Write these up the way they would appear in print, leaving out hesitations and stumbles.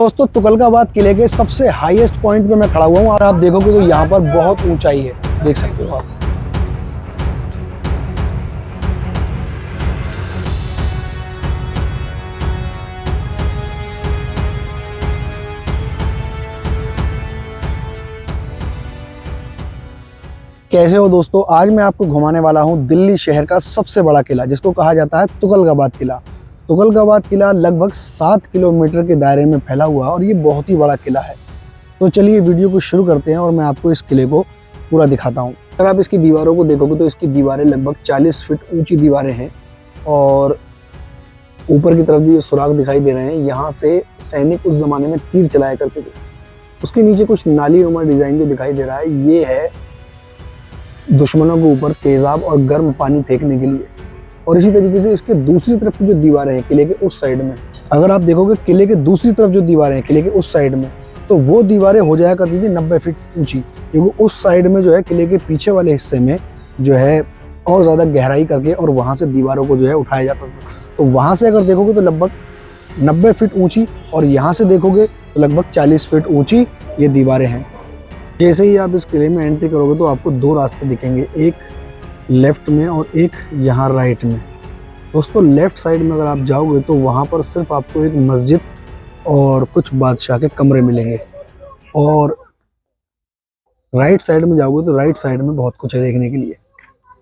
दोस्तों तुगलकाबाद किले के सबसे हाईएस्ट पॉइंट पे मैं खड़ा हुआ हूँ और आप देखोगे तो यहाँ पर बहुत ऊंचाई है, देख सकते हो आप। कैसे हो दोस्तों, आज मैं आपको घुमाने वाला हूँ दिल्ली शहर का सबसे बड़ा किला जिसको कहा जाता है तुगलकाबाद किला। तुगलकाबाद किला लगभग 7 किलोमीटर के दायरे में फैला हुआ है और ये बहुत ही बड़ा किला है। तो चलिए वीडियो को शुरू करते हैं और मैं आपको इस किले को पूरा दिखाता हूँ। अगर आप इसकी दीवारों को देखोगे तो इसकी दीवारें लगभग 40 फीट ऊंची दीवारें हैं और ऊपर की तरफ जो सुराग दिखाई दे रहे हैं, यहाँ से सैनिक उस जमाने में तीर चलाया करते थे। उसके नीचे कुछ नाली नुमा डिजाइन जो दिखाई दे रहा है, ये है दुश्मनों के ऊपर तेजाब और गर्म पानी फेंकने के लिए। और इसी तरीके से इसके दूसरी तरफ की जो दीवारें हैं किले के उस साइड में, अगर आप देखोगे किले के दूसरी तरफ जो दीवारें हैं किले के उस साइड में, तो वो दीवारें हो जाया करती थी 90 फीट ऊंची, क्योंकि उस साइड में जो है किले के पीछे वाले हिस्से में जो है और ज़्यादा गहराई करके और वहाँ से दीवारों को जो है उठाया जाता था। तो वहाँ से अगर देखोगे तो लगभग 90 फीट ऊँची और यहाँ से देखोगे तो लगभग 40 फीट ऊँची ये दीवारें हैं। जैसे ही आप इस किले में एंट्री करोगे तो आपको 2 रास्ते दिखेंगे, एक लेफ्ट में और एक यहाँ राइट में। दोस्तों लेफ्ट साइड में अगर आप जाओगे तो वहाँ पर सिर्फ आपको एक मस्जिद और कुछ बादशाह के कमरे मिलेंगे, और राइट साइड में जाओगे तो राइट साइड में बहुत कुछ है देखने के लिए।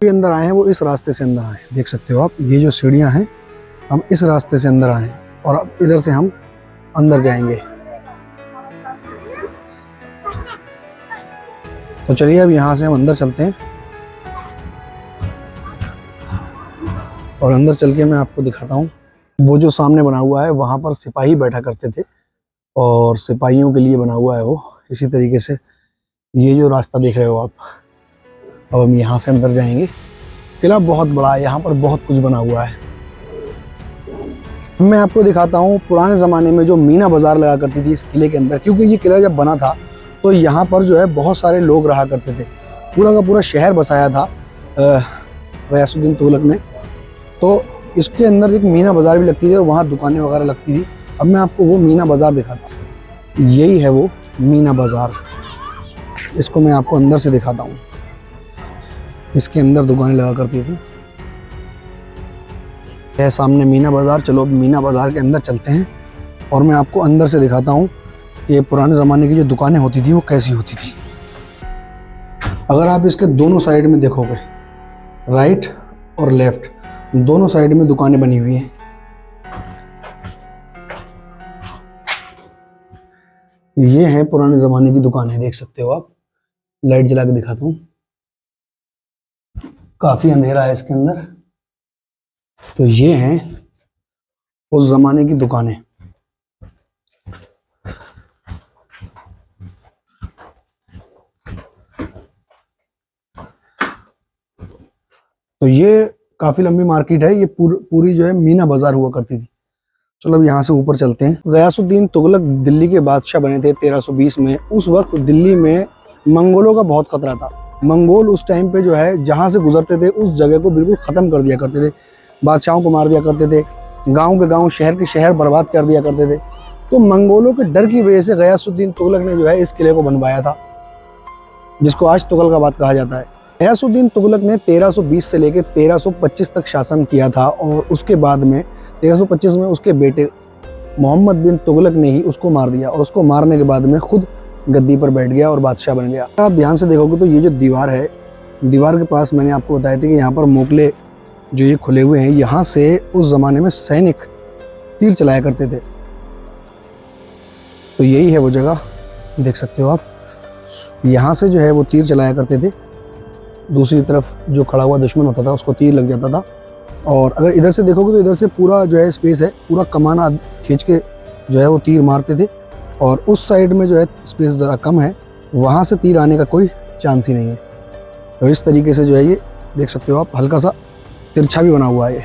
जो अंदर आए हैं वो इस रास्ते से अंदर आए हैं, देख सकते हो आप। ये जो सीढ़ियाँ हैं, हम इस रास्ते से अंदर आए हैं और अब इधर से हम अंदर जाएंगे। तो चलिए अब यहाँ से हम अंदर चलते हैं और अंदर चल के मैं आपको दिखाता हूँ। वो जो सामने बना हुआ है वहाँ पर सिपाही बैठा करते थे और सिपाहियों के लिए बना हुआ है वो। इसी तरीके से ये जो रास्ता देख रहे हो आप, अब हम यहाँ से अंदर जाएंगे। किला बहुत बड़ा है, यहाँ पर बहुत कुछ बना हुआ है। मैं आपको दिखाता हूँ पुराने ज़माने में जो मीना बाज़ार लगा करती थी इस किले के अंदर, क्योंकि ये किला जब बना था तो यहाँ पर जो है बहुत सारे लोग रहा करते थे। पूरा का पूरा शहर बसाया था गयासुद्दीन तुगलक ने। तो इसके अंदर एक मीना बाज़ार भी लगती थी और वहाँ दुकानें वगैरह लगती थी। अब मैं आपको वो मीना बाज़ार दिखाता हूँ। यही है वो मीना बाज़ार, इसको मैं आपको अंदर से दिखाता हूँ। इसके अंदर दुकानें लगा करती थी। है सामने मीना बाज़ार। चलो अब मीना बाज़ार के अंदर चलते हैं और मैं आपको अंदर से दिखाता हूँ ये पुराने ज़माने की जो दुकानें होती थी वो कैसी होती थी। अगर आप इसके दोनों साइड में देखोगे, राइट और लेफ्ट, दोनों साइड में दुकानें बनी हुई हैं। ये हैं पुराने ज़माने की दुकानें, देख सकते हो आप। लाइट जला के दिखाता हूँ, काफ़ी अंधेरा है इसके अंदर। तो ये हैं उस ज़माने की दुकानें। तो ये काफ़ी लंबी मार्केट है, ये पूरी जो है मीना बाज़ार हुआ करती थी। चलो अब यहाँ से ऊपर चलते हैं। गयासुद्दीन तुगलक दिल्ली के बादशाह बने थे 1320 में। उस वक्त दिल्ली में मंगोलों का बहुत खतरा था। मंगोल उस टाइम पे जो है जहाँ से गुजरते थे उस जगह को बिल्कुल ख़त्म कर दिया करते थे, बादशाहों को मार दिया करते थे, गाँव के गाँव शहर के शहर बर्बाद कर दिया करते थे। तो मंगोलों के डर की वजह से गयासुद्दीन तुगलक ने जो है इस किले को बनवाया था, जिसको आज तुगलकाबाद कहा जाता है। गयासुद्दीन तुगलक ने 1320 से लेकर 1325 तक शासन किया था और उसके बाद में 1325 में उसके बेटे मोहम्मद बिन तुगलक ने ही उसको मार दिया और उसको मारने के बाद में खुद गद्दी पर बैठ गया और बादशाह बन गया। आप ध्यान से देखोगे तो ये जो दीवार है, दीवार के पास मैंने आपको बताया था कि यहाँ पर मोकले जो ये खुले हुए हैं, यहाँ से उस ज़माने में सैनिक तीर चलाया करते थे। तो यही है वो जगह, देख सकते हो आप। यहाँ से जो है वो तीर चलाया करते थे, दूसरी तरफ जो खड़ा हुआ दुश्मन होता था उसको तीर लग जाता था। और अगर इधर से देखोगे तो इधर से पूरा जो है स्पेस है, पूरा कमान खींच के जो है वो तीर मारते थे। और उस साइड में जो है स्पेस ज़रा कम है, वहाँ से तीर आने का कोई चांस ही नहीं है। तो इस तरीके से जो है ये देख सकते हो आप, हल्का सा तिरछा भी बना हुआ है ये।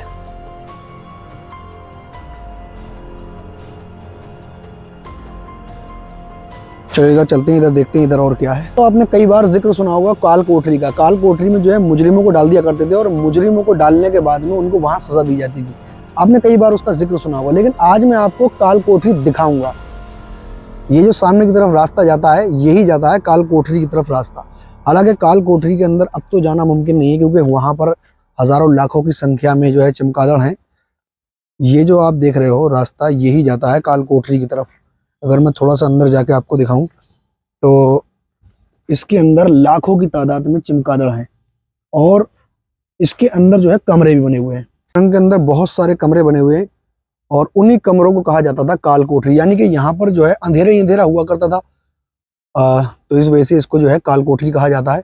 चलो इधर चलते हैं, इधर देखते हैं इधर और क्या है। तो आपने कई बार जिक्र सुना होगा काल कोठरी का। काल कोठरी में जो है मुजरिमों को डाल दिया करते थे और मुजरिमों को डालने के बाद में उनको वहां सजा दी जाती थी। आपने कई बार उसका जिक्र सुना होगा, लेकिन आज मैं आपको काल कोठरी दिखाऊंगा। ये जो सामने की तरफ रास्ता जाता है, यही जाता है काल कोठरी की तरफ रास्ता। हालांकि काल कोठरी के अंदर अब तो जाना मुमकिन नहीं है, क्योंकि वहां पर हजारों लाखों की संख्या में जो है चमगादड़ हैं। ये जो आप देख रहे हो रास्ता, यही जाता है काल कोठरी की तरफ। अगर मैं थोड़ा सा अंदर जाके आपको दिखाऊं तो इसके अंदर लाखों की तादाद में चमगादड़ हैं, और इसके अंदर जो है कमरे भी बने हुए हैं। के अंदर बहुत सारे कमरे बने हुए हैं, और उन्हीं कमरों को कहा जाता था काल कोठरी। यानी कि यहाँ पर जो है अंधेरा ही अंधेरा हुआ करता था, तो इस वजह से इसको जो है काल कोठरी कहा जाता है।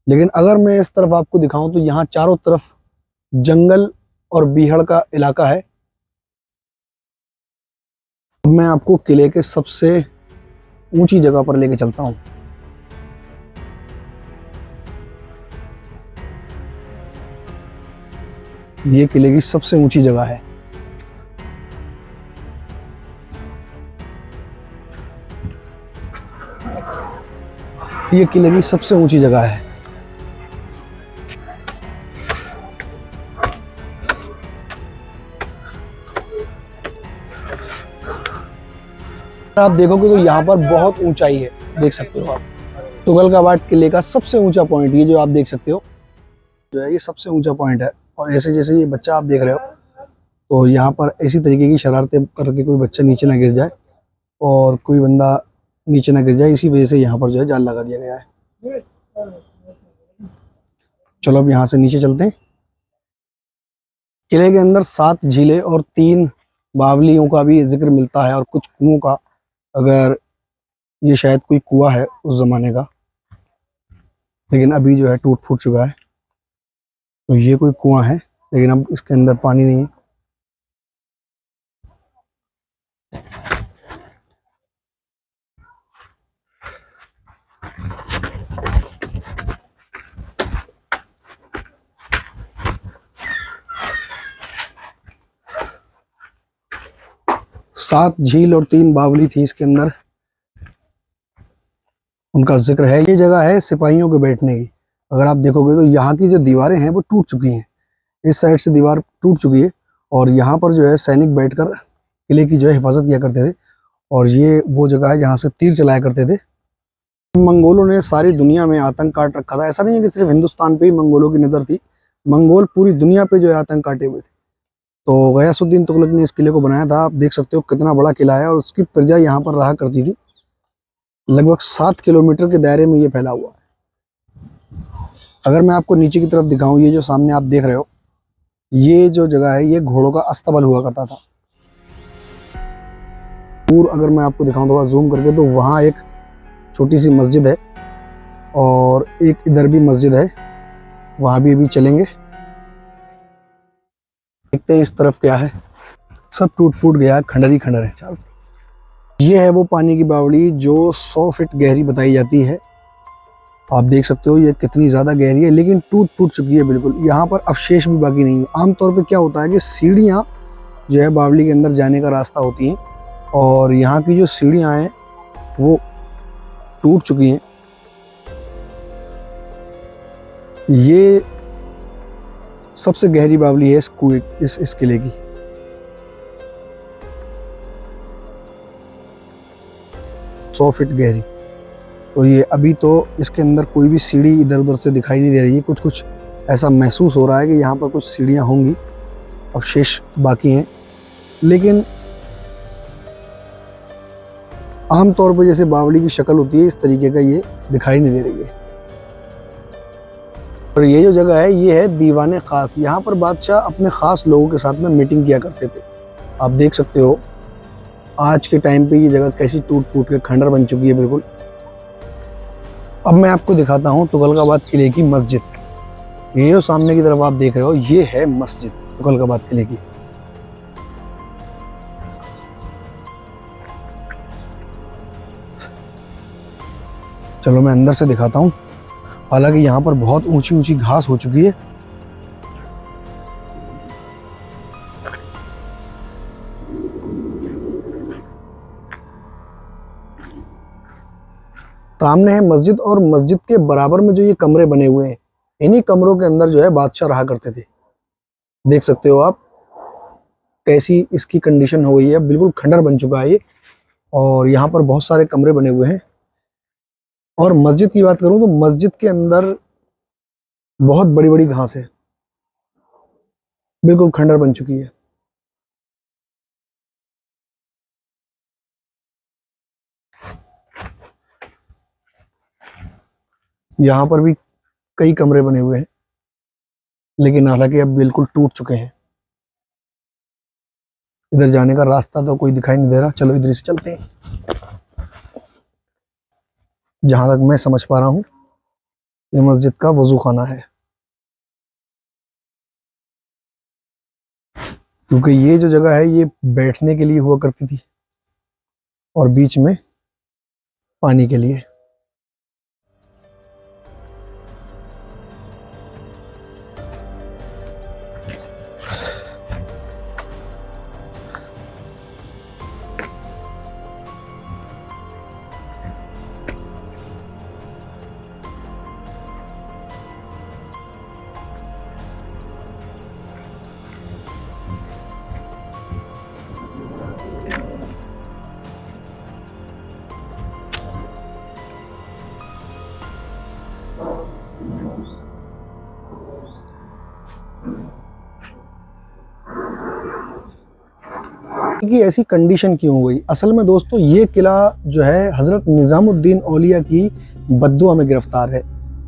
लेकिन अगर मैं इस तरफ आपको दिखाऊं तो यहाँ चारों तरफ जंगल और बीहड़ का इलाका है। अब मैं आपको किले के सबसे ऊंची जगह पर लेके चलता हूँ। ये किले की सबसे ऊंची जगह है। ये किले की सबसे ऊंची जगह है। आप देखोगे तो यहाँ पर बहुत ऊंचाई है, देख सकते हो आप। तुगलकाबाद किले का सबसे ऊंचा पॉइंट ये जो आप देख सकते हो, जो है ये सबसे ऊंचा पॉइंट है। और ऐसे जैसे ये बच्चा आप देख रहे हो, तो यहाँ पर इसी तरीके की शरारतें करके कोई बच्चा नीचे ना गिर जाए और कोई बंदा नीचे ना गिर जाए, इसी वजह से यहाँ पर जो है जाल लगा दिया गया है। चलो अब यहाँ से नीचे चलते हैं। किले के अंदर 7 झीलें और 3 बावलियों का भी जिक्र मिलता है, और कुछ कुओं का। अगर ये शायद कोई कुआं है उस जमाने का, लेकिन अभी जो है टूट फूट चुका है। तो ये कोई कुआं है, लेकिन अब इसके अंदर पानी नहीं है। सात झील और 3 बावली थी इसके अंदर, उनका जिक्र है। ये जगह है सिपाहियों के बैठने की। अगर आप देखोगे तो यहाँ की जो दीवारें हैं वो टूट चुकी हैं। इस साइड से दीवार टूट चुकी है, और यहाँ पर जो है सैनिक बैठकर किले की जो है हिफाजत किया करते थे। और ये वो जगह है जहाँ से तीर चलाया करते थे। मंगोलों ने सारी दुनिया में आतंक काट रखा था। ऐसा नहीं है कि सिर्फ हिंदुस्तान पे ही मंगोलों की नज़र थी, मंगोल पूरी दुनिया पे जो है आतंक काटे हुए थे। तो गयासुद्दीन तुगलक ने इस किले को बनाया था। आप देख सकते हो कितना बड़ा किला है, और उसकी प्रजा यहाँ पर रहा करती थी। लगभग 7 किलोमीटर के दायरे में ये फैला हुआ है। अगर मैं आपको नीचे की तरफ दिखाऊं, ये जो सामने आप देख रहे हो, ये जो जगह है ये घोड़ों का अस्तबल हुआ करता था। दूर अगर मैं आपको दिखाऊं थोड़ा जूम करके, तो वहाँ एक छोटी सी मस्जिद है, और एक इधर भी मस्जिद है, वहाँ भी अभी चलेंगे। देखते हैं इस तरफ क्या है। सब टूट फूट गया है, खंडर ही खंडर है चारों तरफ। ये है वो पानी की बावड़ी जो 100 फीट गहरी बताई जाती है। आप देख सकते हो ये कितनी ज़्यादा गहरी है, लेकिन टूट फूट चुकी है बिल्कुल। यहाँ पर अवशेष भी बाकी नहीं है। आमतौर पे क्या होता है कि सीढ़ियाँ जो है बावड़ी के अंदर जाने का रास्ता होती हैं, और यहाँ की जो सीढ़ियाँ हैं वो टूट चुकी हैं। ये सबसे गहरी बावली है इस किले की। सौ फीट गहरी। तो ये अभी तो इसके अंदर कोई भी सीढ़ी इधर उधर से दिखाई नहीं दे रही है। कुछ कुछ ऐसा महसूस हो रहा है कि यहाँ पर कुछ सीढ़ियाँ होंगी, अवशेष बाकी हैं, लेकिन आमतौर पर जैसे बावली की शक्ल होती है इस तरीके का ये दिखाई नहीं दे रही है। और ये जो जगह है ये है दीवाने खास। यहाँ पर बादशाह अपने ख़ास लोगों के साथ में मीटिंग किया करते थे। आप देख सकते हो आज के टाइम पे ये जगह कैसी टूट फूट के खंडर बन चुकी है बिल्कुल। अब मैं आपको दिखाता हूँ तुगलकाबाद किले की मस्जिद। ये जो सामने की तरफ आप देख रहे हो ये है मस्जिद तुगलकाबाद किले की। चलो मैं अंदर से दिखाता हूँ। हालांकि यहाँ पर बहुत ऊंची ऊंची घास हो चुकी है। सामने है मस्जिद, और मस्जिद के बराबर में जो ये कमरे बने हुए हैं, इन्हीं कमरों के अंदर जो है बादशाह रहा करते थे। देख सकते हो आप कैसी इसकी कंडीशन हो गई है, बिल्कुल खंडर बन चुका है ये। और यहाँ पर बहुत सारे कमरे बने हुए हैं। और मस्जिद की बात करूं तो मस्जिद के अंदर बहुत बड़ी बड़ी घास है, बिल्कुल खंडर बन चुकी है। यहाँ पर भी कई कमरे बने हुए हैं, लेकिन हालांकि अब बिल्कुल टूट चुके हैं। इधर जाने का रास्ता तो कोई दिखाई नहीं दे रहा, चलो इधर से चलते हैं। जहां तक मैं समझ पा रहा हूं ये मस्जिद का वजू खाना है, क्योंकि ये जो जगह है ये बैठने के लिए हुआ करती थी और बीच में पानी के लिए। कि ऐसी कंडीशन क्यों हो गई? असल में दोस्तों ये किला जो है हज़रत निज़ामुद्दीन औलिया की बद्दुआ में गिरफ्तार है।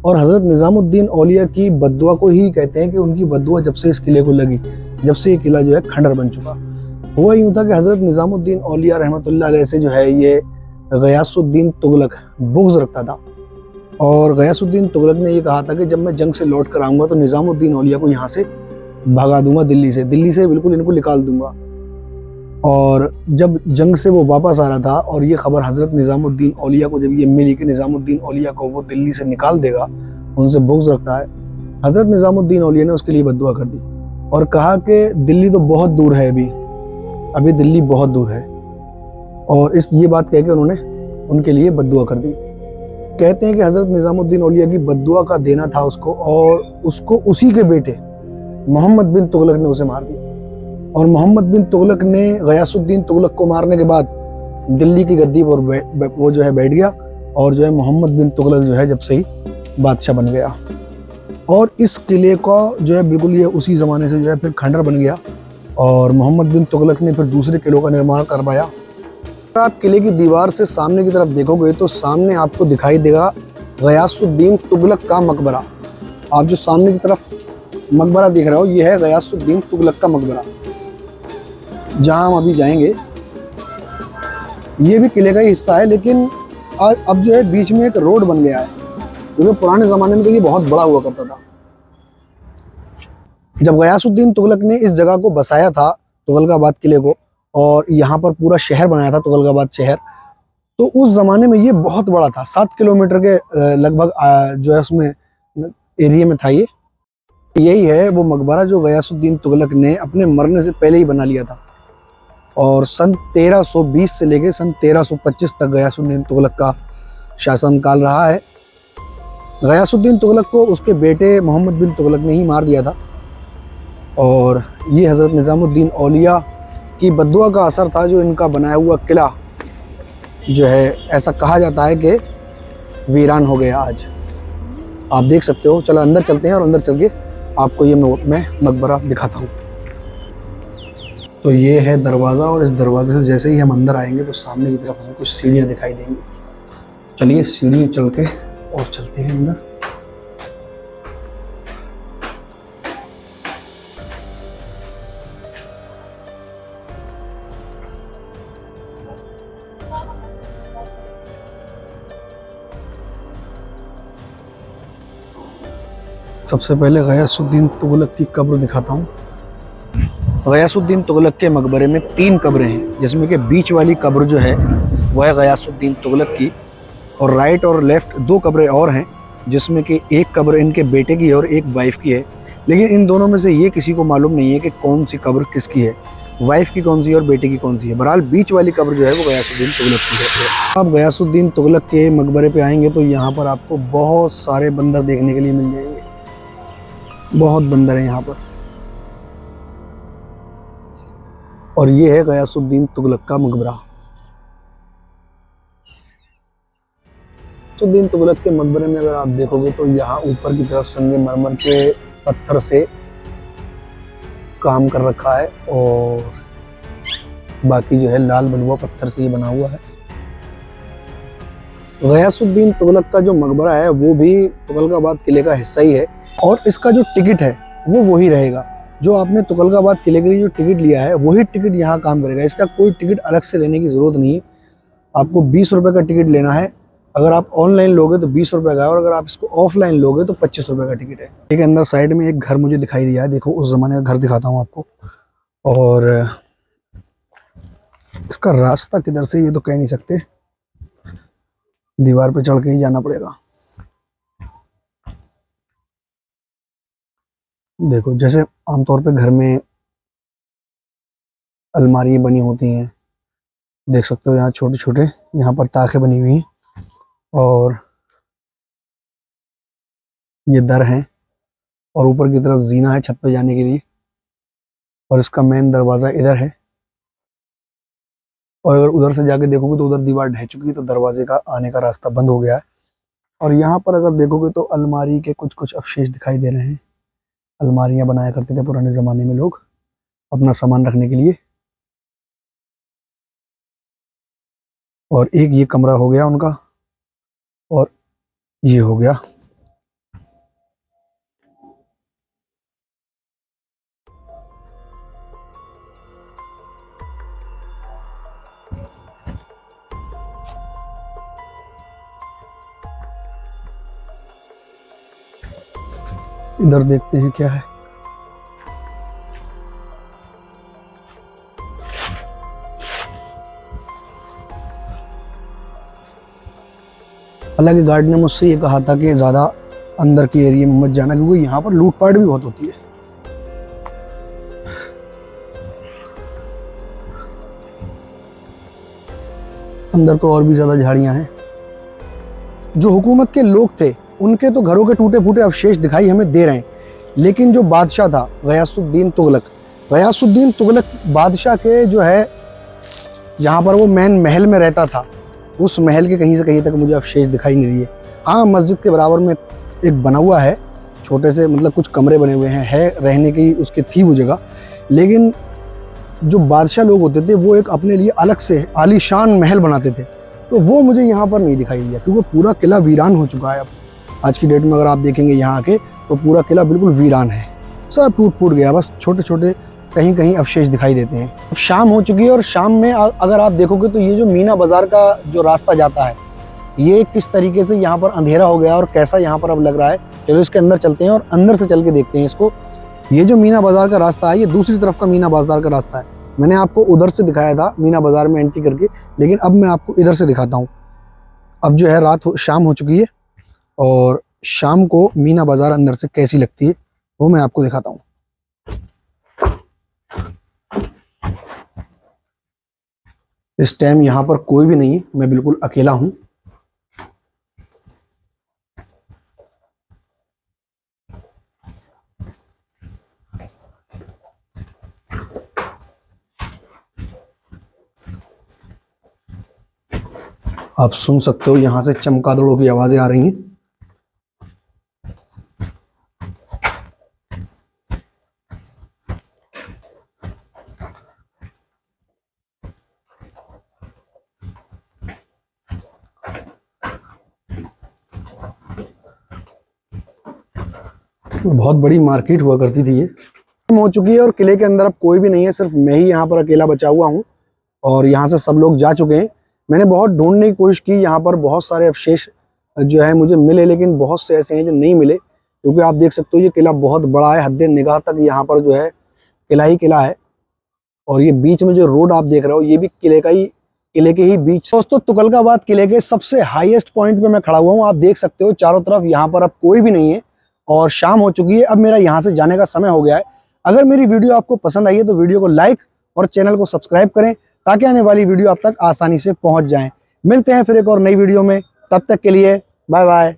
और हज़रत निज़ामुद्दीन औलिया की बद्दुआ को ही कहते हैं कि उनकी बद्दुआ जब से इस किले को लगी, जब से ये किला जो है खंडर बन चुका। हुआ यूँ था कि हज़रत निज़ामुद्दीन औलिया रहमतुल्लाह अलैह से जो है ये गयासुद्दीन तुगलक बुग़्ज़ रखता था। और गयासुद्दीन तुगलक ने ये कहा था कि जब मैं जंग से लौट कर आऊँगा तो निज़ामुद्दीन औलिया को यहाँ से भगा दूंगा, दिल्ली से बिल्कुल इनको निकाल दूंगा। और जब जंग से वो वापस आ रहा था और ये खबर हज़रत निज़ामुद्दीन औलिया को जब ये मिली कि निज़ामुद्दीन औलिया को वो दिल्ली से निकाल देगा, उनसे बुग़्ज़ रखता है, हज़रत निज़ामुद्दीन औलिया ने उसके लिए बद्दुआ कर दी और कहा कि दिल्ली तो बहुत दूर है, अभी दिल्ली बहुत दूर है। और ये बात कह के उन्होंने उनके लिए बद्दुआ कर दी। कहते हैं कि हज़रत निज़ामुद्दीन औलिया की बद्दुआ का देना था उसको, और उसको उसी के बेटे मोहम्मद बिन तुगलक ने उसे मार दिया। और मोहम्मद बिन तुगलक ने गयासुद्दीन तुगलक को मारने के बाद दिल्ली की गद्दी पर वो जो है बैठ गया, और जो है मोहम्मद बिन तुगलक जो है जब से ही बादशाह बन गया। और इस किले का जो है बिल्कुल ये उसी ज़माने से जो है फिर खंडर बन गया, और मोहम्मद बिन तुगलक ने फिर दूसरे किलों का निर्माण करवाया। अगर आप किले की दीवार से सामने की तरफ देखोगे तो सामने आपको दिखाई देगा गयासुद्दीन तुगलक का मकबरा। आप जो सामने की तरफ मकबरा देख रहे हो ये है गयासुद्दीन तुगलक का मकबरा, जहां हम अभी जाएंगे। ये भी किले का ही हिस्सा है, लेकिन अब जो है बीच में एक रोड बन गया है, क्योंकि पुराने ज़माने में तो ये बहुत बड़ा हुआ करता था। जब गयासुद्दीन तुगलक ने इस जगह को बसाया था, तुगलकाबाद किले को, और यहाँ पर पूरा शहर बनाया था तुगलकाबाद शहर, तो उस ज़माने में ये बहुत बड़ा था। 7 किलोमीटर के लगभग जो है उसमें एरिया में था ये। यही है वो मकबरा जो गयासुद्दीन तुगलक ने अपने मरने से पहले ही बना लिया था। और सन 1320 से लेके सन 1325 तक गयासुद्दीन तुगलक का शासनकाल रहा है। गयासुद्दीन तुगलक को उसके बेटे मोहम्मद बिन तुगलक ने ही मार दिया था, और ये हज़रत निज़ामुद्दीन औलिया की बद्दुआ का असर था जो इनका बनाया हुआ किला जो है ऐसा कहा जाता है कि वीरान हो गया आज। आप देख सकते हो। चलो अंदर चलते हैं और अंदर चल के आपको ये मैं मकबरा दिखाता हूँ। तो ये है दरवाज़ा, और इस दरवाजे से जैसे ही हम अंदर आएंगे तो सामने की तरफ हमें कुछ सीढ़ियाँ दिखाई देंगी। चलिए सीढ़ी चल के और चलते हैं अंदर। सबसे पहले गयासुद्दीन तुगलक की कब्र दिखाता हूँ। गयासुद्दीन तुगलक के मकबरे में 3 कब्रें हैं, जिसमें कि बीच वाली कब्र जो है वह है गयासुद्दीन तुगलक की, और राइट और लेफ़्ट 2 कब्रें और हैं, जिसमें कि एक कब्र इनके बेटे की और एक वाइफ की है। लेकिन इन दोनों में से ये किसी को मालूम नहीं है कि कौन सी कब्र किसकी है, वाइफ की कौन सी है और बेटे की कौन सी है। बहरहाल बीच वाली कब्र जो है वो गयासुद्दीन तुगलक की है। आप गयासुद्दीन तुगलक के मकबरे पे आएंगे तो यहाँ पर आपको बहुत सारे बंदर देखने के लिए मिल जाएंगे। बहुत बंदर हैं यहाँ पर। और ये है गयासुद्दीन तुगलक का मकबरा। गयासुद्दीन तुगलक के मकबरे में अगर आप देखोगे तो यहाँ ऊपर की तरफ संगमरमर के पत्थर से काम कर रखा है और बाकी जो है लाल बलुआ पत्थर से ये बना हुआ है। गयासुद्दीन तुगलक का जो मकबरा है वो भी तुगलकाबाद किले का हिस्सा ही है और इसका जो टिकट है वो वही रहेगा। जो आपने तुगलकाबाद किले के लिए जो टिकट लिया है वही टिकट यहाँ काम करेगा। इसका कोई टिकट अलग से लेने की ज़रूरत नहीं है। आपको 20 रुपये का टिकट लेना है। अगर आप ऑनलाइन लोगे तो 20 रुपये का है और अगर आप इसको ऑफलाइन लोगे तो 25 रुपये का टिकट है। ठीक है, अंदर साइड में एक घर मुझे दिखाई दिया है। देखो उस ज़माने का घर दिखाता हूँ आपको। और इसका रास्ता किधर से ये तो कह नहीं सकते, दीवार पे चढ़ के ही जाना पड़ेगा। देखो जैसे आमतौर पे घर में अलमारी बनी होती हैं, देख सकते हो यहाँ छोटे छोटे यहाँ पर ताखें बनी हुई हैं और ये दर हैं और ऊपर की तरफ जीना है छत पे जाने के लिए और इसका मेन दरवाज़ा इधर है। और अगर उधर से जाके देखोगे तो उधर दीवार ढह चुकी है तो दरवाजे का आने का रास्ता बंद हो गया है। और यहाँ पर अगर देखोगे तो अलमारी के कुछ कुछ अवशेष दिखाई दे रहे हैं। अलमारियाँ बनाया करते थे पुराने ज़माने में लोग अपना सामान रखने के लिए। और एक ये कमरा हो गया उनका और ये हो गया। इधर देखते हैं क्या है। हालांकि गार्ड ने मुझसे ये कहा था कि ज़्यादा अंदर के एरिया में मत जाना क्योंकि यहाँ पर लूटपाट भी बहुत होती है। अंदर तो और भी ज़्यादा झाड़ियाँ हैं। जो हुकूमत के लोग थे उनके तो घरों के टूटे फूटे अवशेष दिखाई हमें दे रहे हैं, लेकिन जो बादशाह था गयासुद्दीन तुगलक बादशाह के जो है जहाँ पर वो मैन महल में रहता था उस महल के कहीं से कहीं तक मुझे अवशेष दिखाई नहीं दिए। हाँ, मस्जिद के बराबर में एक बना हुआ है छोटे से, मतलब कुछ कमरे बने हुए हैं, है रहने की उसकी थी वो जगह। लेकिन जो बादशाह लोग होते थे वो एक अपने लिए अलग से आलीशान महल बनाते थे, तो वो मुझे यहाँ पर नहीं दिखाई दिया क्योंकि पूरा किला वीरान हो चुका है। अब आज की डेट में अगर आप देखेंगे यहाँ आके तो पूरा किला बिल्कुल वीरान है, सब टूट फूट गया, बस छोटे छोटे कहीं कहीं अवशेष दिखाई देते हैं। अब शाम हो चुकी है और शाम में अगर आप देखोगे तो ये जो मीना बाजार का जो रास्ता जाता है ये किस तरीके से यहाँ पर अंधेरा हो गया और कैसा यहाँ पर अब लग रहा है। चलो इसके अंदर चलते हैं और अंदर से चल के देखते हैं इसको। ये जो मीना बाजार का रास्ता है ये दूसरी तरफ का मीना बाजार का रास्ता है। मैंने आपको उधर से दिखाया था मीना बाजार में एंट्री करके, लेकिन अब मैं आपको इधर से दिखाता हूँ। अब जो है शाम हो चुकी है और शाम को मीना बाजार अंदर से कैसी लगती है वो मैं आपको दिखाता हूँ। इस टाइम यहाँ पर कोई भी नहीं है, मैं बिल्कुल अकेला हूँ। आप सुन सकते हो यहाँ से चमगादड़ों की आवाजें आ रही हैं। बहुत बड़ी मार्केट हुआ करती थी ये, हो चुकी है और किले के अंदर अब कोई भी नहीं है, सिर्फ मैं ही यहाँ पर अकेला बचा हुआ हूँ और यहाँ से सब लोग जा चुके हैं। मैंने बहुत ढूंढने की कोशिश की, यहाँ पर बहुत सारे अवशेष जो है मुझे मिले, लेकिन बहुत से ऐसे हैं जो नहीं मिले क्योंकि आप देख सकते हो ये किला बहुत बड़ा है, हद्दे निगाह तक यहाँ पर जो है किला ही किला है। और ये बीच में जो रोड आप देख रहे हो ये भी किले के ही बीच। दोस्तों तुगलकाबाद किले के सबसे हाईएस्ट पॉइंट पे मैं खड़ा हुआ हूँ। आप देख सकते हो चारों तरफ यहाँ पर अब कोई भी नहीं है और शाम हो चुकी है। अब मेरा यहाँ से जाने का समय हो गया है। अगर मेरी वीडियो आपको पसंद आई है तो वीडियो को लाइक और चैनल को सब्सक्राइब करें ताकि आने वाली वीडियो आप तक आसानी से पहुंच जाएं। मिलते हैं फिर एक और नई वीडियो में, तब तक के लिए बाय बाय।